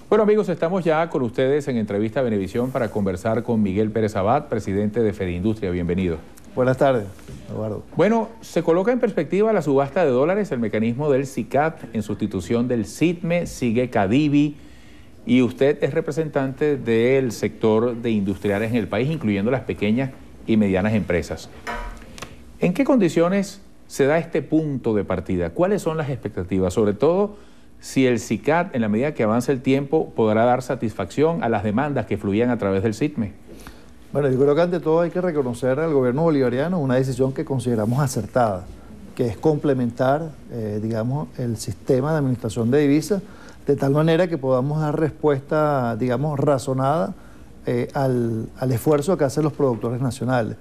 Bueno, amigos, estamos ya con ustedes en Entrevista Venevisión para conversar con Miguel Pérez Abad, presidente de Fedindustria. Bienvenido. Buenas tardes, Eduardo. Bueno, se coloca en perspectiva la subasta de dólares, el mecanismo del SICAD en sustitución del SITME, sigue Cadivi, y usted es representante del sector de industriales en el país, incluyendo las pequeñas y medianas empresas. ¿En qué condiciones se da este punto de partida? ¿Cuáles son las expectativas? Sobre todo, si el SICAD, en la medida que avance el tiempo, podrá dar satisfacción a las demandas que fluían a través del SITME. Bueno, yo creo que ante todo hay que reconocer al gobierno bolivariano una decisión que consideramos acertada, que es complementar, digamos, el sistema de administración de divisas de tal manera que podamos dar respuesta, digamos, razonada al esfuerzo que hacen los productores nacionales.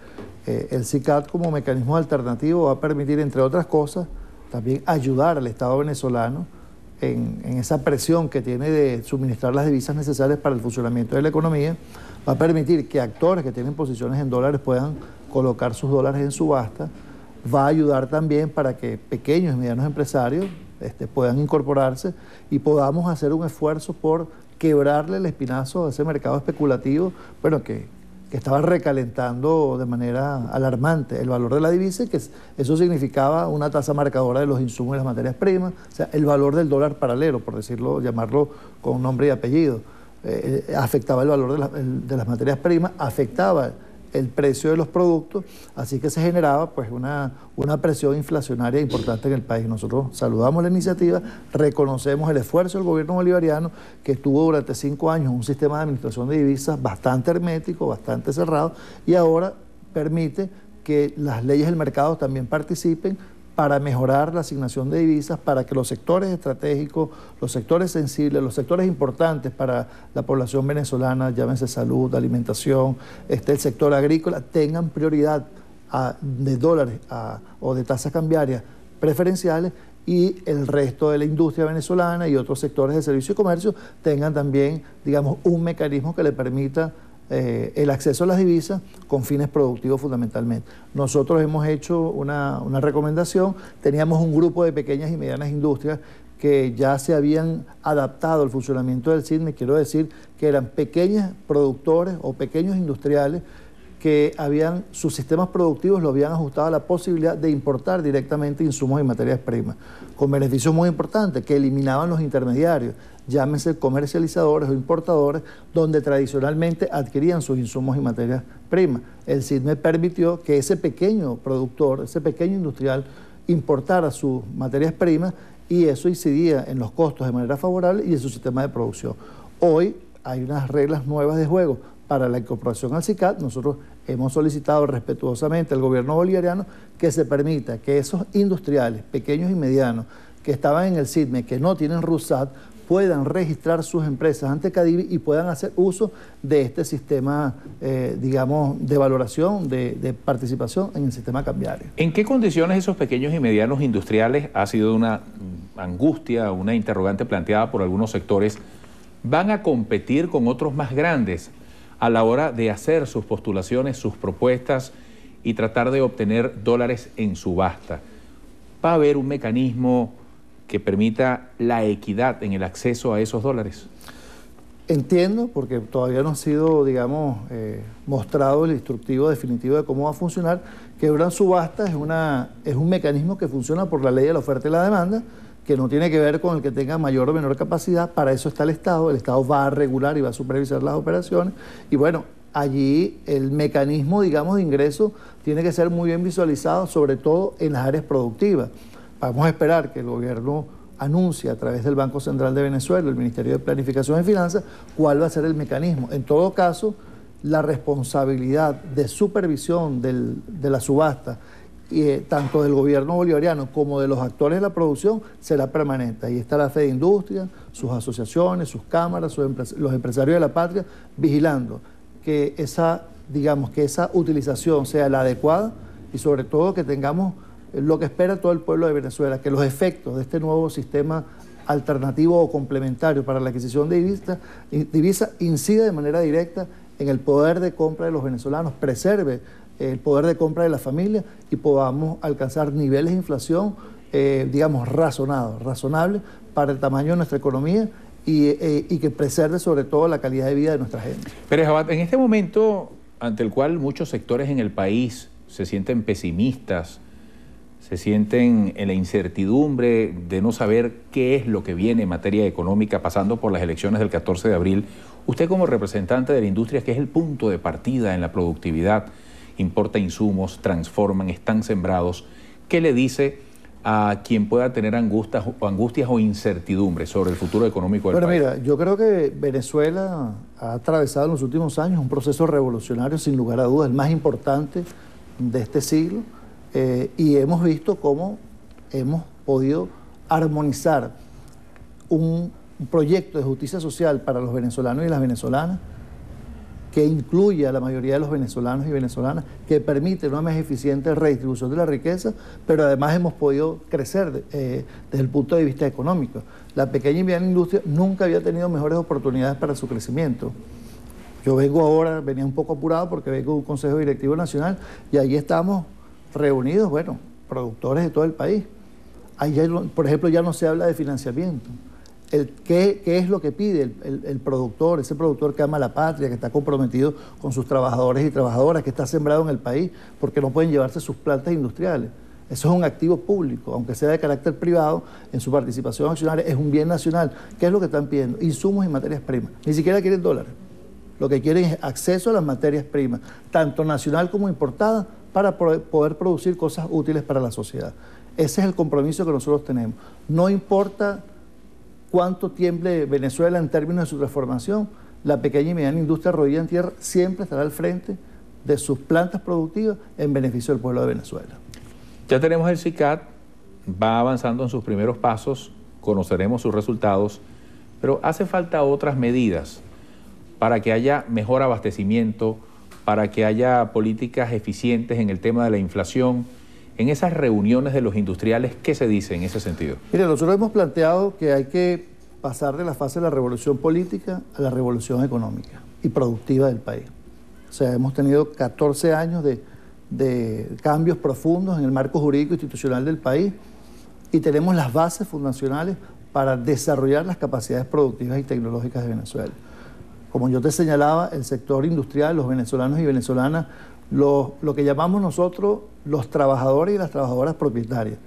El SICAD como mecanismo alternativo va a permitir, entre otras cosas, también ayudar al Estado venezolano en esa presión que tiene de suministrar las divisas necesarias para el funcionamiento de la economía. Va a permitir que actores que tienen posiciones en dólares puedan colocar sus dólares en subasta. Va a ayudar también para que pequeños y medianos empresarios puedan incorporarse y podamos hacer un esfuerzo por quebrarle el espinazo a ese mercado especulativo, bueno, que estaba recalentando de manera alarmante el valor de la divisa, y que eso significaba una tasa marcadora de los insumos y las materias primas, o sea, el valor del dólar paralelo, por decirlo, llamarlo con nombre y apellido. Afectaba el valor de las materias primas, afectaba el precio de los productos, así que se generaba pues una presión inflacionaria importante en el país. Nosotros saludamos la iniciativa, reconocemos el esfuerzo del gobierno bolivariano, que tuvo durante 5 años un sistema de administración de divisas bastante hermético, bastante cerrado, y ahora permite que las leyes del mercado también participen para mejorar la asignación de divisas, para que los sectores estratégicos, los sectores sensibles, los sectores importantes para la población venezolana, llámese salud, alimentación, el sector agrícola, tengan prioridad de dólares o de tasas cambiarias preferenciales, y el resto de la industria venezolana y otros sectores de servicio y comercio tengan también, digamos, un mecanismo que le permita el acceso a las divisas con fines productivos fundamentalmente. Nosotros hemos hecho una recomendación. Teníamos un grupo de pequeñas y medianas industrias que ya se habían adaptado al funcionamiento del SITME. Quiero decir que eran pequeños productores o pequeños industriales que sus sistemas productivos lo habían ajustado a la posibilidad de importar directamente insumos y materias primas, con beneficios muy importantes que eliminaban los intermediarios, llámense comercializadores o importadores, donde tradicionalmente adquirían sus insumos y materias primas. El SITME permitió que ese pequeño productor, ese pequeño industrial, importara sus materias primas, y eso incidía en los costos de manera favorable y en su sistema de producción. Hoy hay unas reglas nuevas de juego para la incorporación al SICAD. Nosotros hemos solicitado respetuosamente al gobierno bolivariano que se permita que esos industriales pequeños y medianos que estaban en el SITME, que no tienen RUSAT, puedan registrar sus empresas ante Cadivi y puedan hacer uso de este sistema, digamos, de valoración, de participación en el sistema cambiario. ¿En qué condiciones esos pequeños y medianos industriales, ha sido una angustia, una interrogante planteada por algunos sectores, van a competir con otros más grandes a la hora de hacer sus postulaciones, sus propuestas y tratar de obtener dólares en subasta? ¿Va a haber un mecanismo que permita la equidad en el acceso a esos dólares? Entiendo, porque todavía no ha sido, digamos, mostrado el instructivo definitivo de cómo va a funcionar, que una subasta es un mecanismo que funciona por la ley de la oferta y la demanda, que no tiene que ver con el que tenga mayor o menor capacidad. Para eso está el Estado va a regular y va a supervisar las operaciones, y bueno, allí el mecanismo, digamos, de ingreso tiene que ser muy bien visualizado, sobre todo en las áreas productivas. Vamos a esperar que el gobierno anuncie a través del Banco Central de Venezuela, el Ministerio de Planificación y Finanzas, cuál va a ser el mecanismo. En todo caso, la responsabilidad de supervisión de la subasta, tanto del gobierno bolivariano como de los actores de la producción, será permanente. Ahí está la Fedindustria, sus asociaciones, sus cámaras, los empresarios de la patria, vigilando que esa utilización sea la adecuada, y sobre todo que tengamos lo que espera todo el pueblo de Venezuela, que los efectos de este nuevo sistema alternativo o complementario para la adquisición de divisa incida de manera directa en el poder de compra de los venezolanos, preserve el poder de compra de la familia y podamos alcanzar niveles de inflación, digamos, razonables para el tamaño de nuestra economía y que preserve sobre todo la calidad de vida de nuestra gente. Pérez Abad, en este momento ante el cual muchos sectores en el país se sienten pesimistas, se sienten en la incertidumbre de no saber qué es lo que viene en materia económica pasando por las elecciones del 14 de abril, usted como representante de la industria, que es el punto de partida en la productividad, importa insumos, transforman, están sembrados, ¿qué le dice a quien pueda tener angustias o incertidumbres sobre el futuro económico del país? Mira, yo creo que Venezuela ha atravesado en los últimos años un proceso revolucionario, sin lugar a dudas, el más importante de este siglo, y hemos visto cómo hemos podido armonizar un proyecto de justicia social para los venezolanos y las venezolanas que incluye a la mayoría de los venezolanos y venezolanas, que permite una más eficiente redistribución de la riqueza, pero además hemos podido crecer desde el punto de vista económico. La pequeña y mediana industria nunca había tenido mejores oportunidades para su crecimiento. Yo venía un poco apurado porque vengo de un Consejo Directivo Nacional y ahí estamos reunidos, bueno, productores de todo el país. Ahí, por ejemplo, ya no se habla de financiamiento. ¿Qué es lo que pide el productor, ese productor que ama la patria, que está comprometido con sus trabajadores y trabajadoras, que está sembrado en el país, porque no pueden llevarse sus plantas industriales? Eso es un activo público, aunque sea de carácter privado, en su participación accionaria, es un bien nacional. ¿Qué es lo que están pidiendo? Insumos y materias primas. Ni siquiera quieren dólares. Lo que quieren es acceso a las materias primas, tanto nacional como importadas, para poder producir cosas útiles para la sociedad. Ese es el compromiso que nosotros tenemos. No importa cuánto tiemble Venezuela en términos de su transformación, la pequeña y mediana industria rodilla en tierra siempre estará al frente de sus plantas productivas en beneficio del pueblo de Venezuela. Ya tenemos el SICAD, va avanzando en sus primeros pasos, conoceremos sus resultados, pero hace falta otras medidas para que haya mejor abastecimiento, para que haya políticas eficientes en el tema de la inflación. En esas reuniones de los industriales, ¿qué se dice en ese sentido? Mire, nosotros hemos planteado que hay que pasar de la fase de la revolución política a la revolución económica y productiva del país. O sea, hemos tenido 14 años de cambios profundos en el marco jurídico institucional del país y tenemos las bases fundacionales para desarrollar las capacidades productivas y tecnológicas de Venezuela. Como yo te señalaba, el sector industrial, los venezolanos y venezolanas, lo que llamamos nosotros los trabajadores y las trabajadoras propietarias,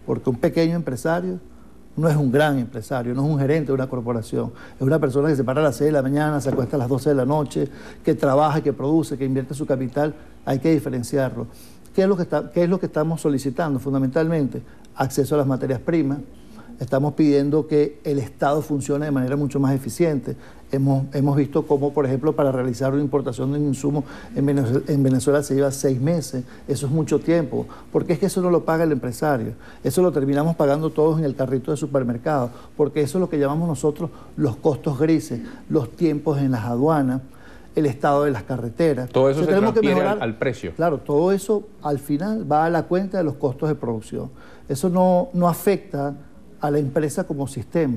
porque un pequeño empresario no es un gran empresario, no es un gerente de una corporación, es una persona que se para a las 6 de la mañana, se acuesta a las 12 de la noche, que trabaja, que produce, que invierte su capital. Hay que diferenciarlo. ¿Qué es lo que estamos solicitando? Fundamentalmente, acceso a las materias primas. Estamos pidiendo que el Estado funcione de manera mucho más eficiente. Hemos visto cómo, por ejemplo, para realizar una importación de un insumo en Venezuela se lleva 6 meses. Eso es mucho tiempo, porque es que eso no lo paga el empresario. Eso lo terminamos pagando todos en el carrito de supermercado, porque eso es lo que llamamos nosotros los costos grises, los tiempos en las aduanas, el estado de las carreteras. Todo eso se transfiere al precio. Claro, todo eso al final va a la cuenta de los costos de producción. Eso no afecta a la empresa como sistema,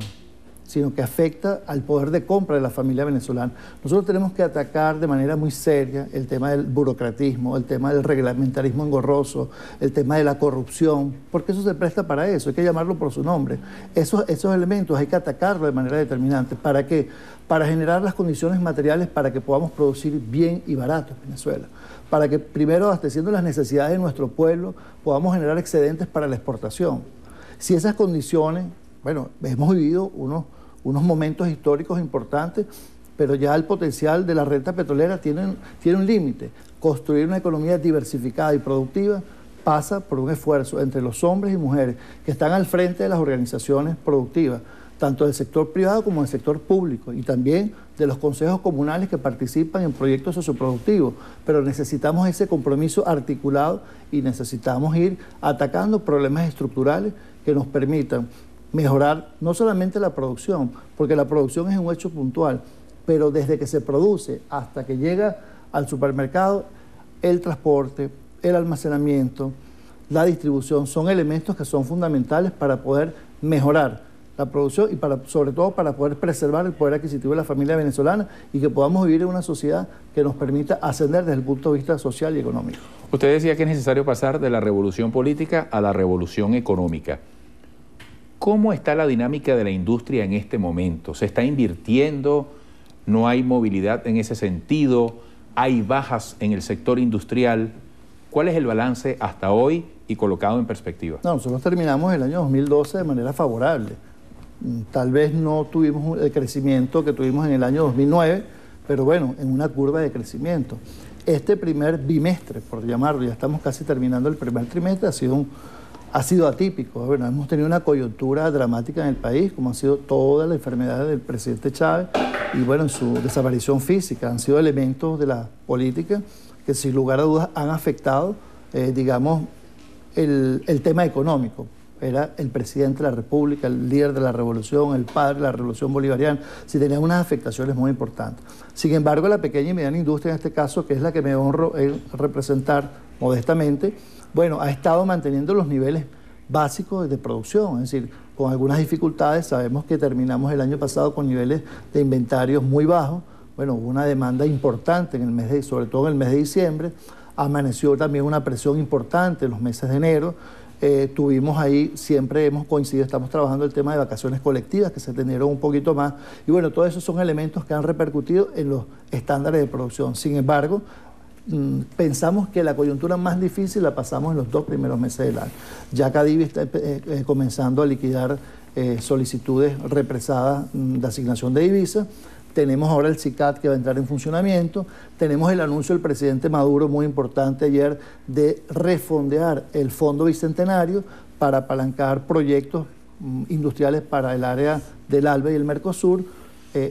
sino que afecta al poder de compra de la familia venezolana. Nosotros tenemos que atacar de manera muy seria el tema del burocratismo, el tema del reglamentarismo engorroso, el tema de la corrupción, porque eso se presta para eso, hay que llamarlo por su nombre. Esos elementos hay que atacarlos de manera determinante. ¿Para qué? Para generar las condiciones materiales para que podamos producir bien y barato en Venezuela. Para que, primero, abasteciendo las necesidades de nuestro pueblo, podamos generar excedentes para la exportación. Si esas condiciones, bueno, hemos vivido unos momentos históricos importantes, pero ya el potencial de la renta petrolera tiene un límite. Construir una economía diversificada y productiva pasa por un esfuerzo entre los hombres y mujeres que están al frente de las organizaciones productivas, tanto del sector privado como del sector público, y también de los consejos comunales que participan en proyectos socioproductivos. Pero necesitamos ese compromiso articulado y necesitamos ir atacando problemas estructurales que nos permitan mejorar no solamente la producción, porque la producción es un hecho puntual, pero desde que se produce hasta que llega al supermercado, el transporte, el almacenamiento, la distribución, son elementos que son fundamentales para poder mejorar la producción y sobre todo para poder preservar el poder adquisitivo de la familia venezolana y que podamos vivir en una sociedad que nos permita ascender desde el punto de vista social y económico. Usted decía que es necesario pasar de la revolución política a la revolución económica. ¿Cómo está la dinámica de la industria en este momento? ¿Se está invirtiendo? ¿No hay movilidad en ese sentido? ¿Hay bajas en el sector industrial? ¿Cuál es el balance hasta hoy y colocado en perspectiva? No, nosotros terminamos el año 2012 de manera favorable. Tal vez no tuvimos el crecimiento que tuvimos en el año 2009, pero bueno, en una curva de crecimiento. Este primer bimestre, por llamarlo, ya estamos casi terminando el primer trimestre, ha sido atípico. Bueno, hemos tenido una coyuntura dramática en el país, como ha sido toda la enfermedad del presidente Chávez, y bueno, en su desaparición física, han sido elementos de la política que sin lugar a dudas han afectado, digamos, el tema económico. Era el presidente de la República, el líder de la revolución, el padre de la revolución bolivariana, sí tenía unas afectaciones muy importantes. Sin embargo, la pequeña y mediana industria, en este caso, que es la que me honro en representar modestamente, bueno, ha estado manteniendo los niveles básicos de producción, es decir, con algunas dificultades. Sabemos que terminamos el año pasado con niveles de inventarios muy bajos. Bueno, hubo una demanda importante en el mes sobre todo en el mes de diciembre. Amaneció también una presión importante en los meses de enero. Tuvimos ahí, siempre hemos coincidido, estamos trabajando el tema de vacaciones colectivas que se atendieron un poquito más. Y bueno, todos esos son elementos que han repercutido en los estándares de producción. Sin embargo, pensamos que la coyuntura más difícil la pasamos en los 2 primeros meses del año. Ya Cadivi está comenzando a liquidar solicitudes represadas de asignación de divisas. Tenemos ahora el SICAD que va a entrar en funcionamiento. Tenemos el anuncio del presidente Maduro, muy importante ayer, de refondear el Fondo Bicentenario para apalancar proyectos industriales para el área del ALBA y el Mercosur.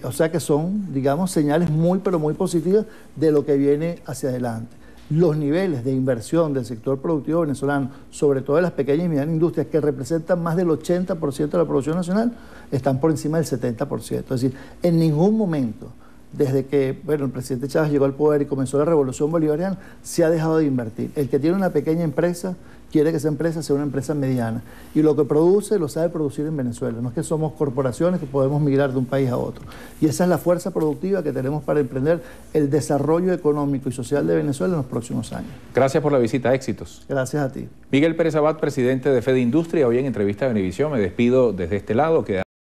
O sea que son, digamos, señales muy, pero muy positivas de lo que viene hacia adelante. Los niveles de inversión del sector productivo venezolano, sobre todo de las pequeñas y medianas industrias, que representan más del 80% de la producción nacional, están por encima del 70%. Es decir, en ningún momento, desde que el presidente Chávez llegó al poder y comenzó la revolución bolivariana, se ha dejado de invertir. El que tiene una pequeña empresa quiere que esa empresa sea una empresa mediana. Y lo que produce, lo sabe producir en Venezuela. No es que somos corporaciones que podemos migrar de un país a otro. Y esa es la fuerza productiva que tenemos para emprender el desarrollo económico y social de Venezuela en los próximos años. Gracias por la visita. Éxitos. Gracias a ti. Miguel Pérez Abad, presidente de Fede Industria, hoy en entrevista a Venevisión. Me despido desde este lado.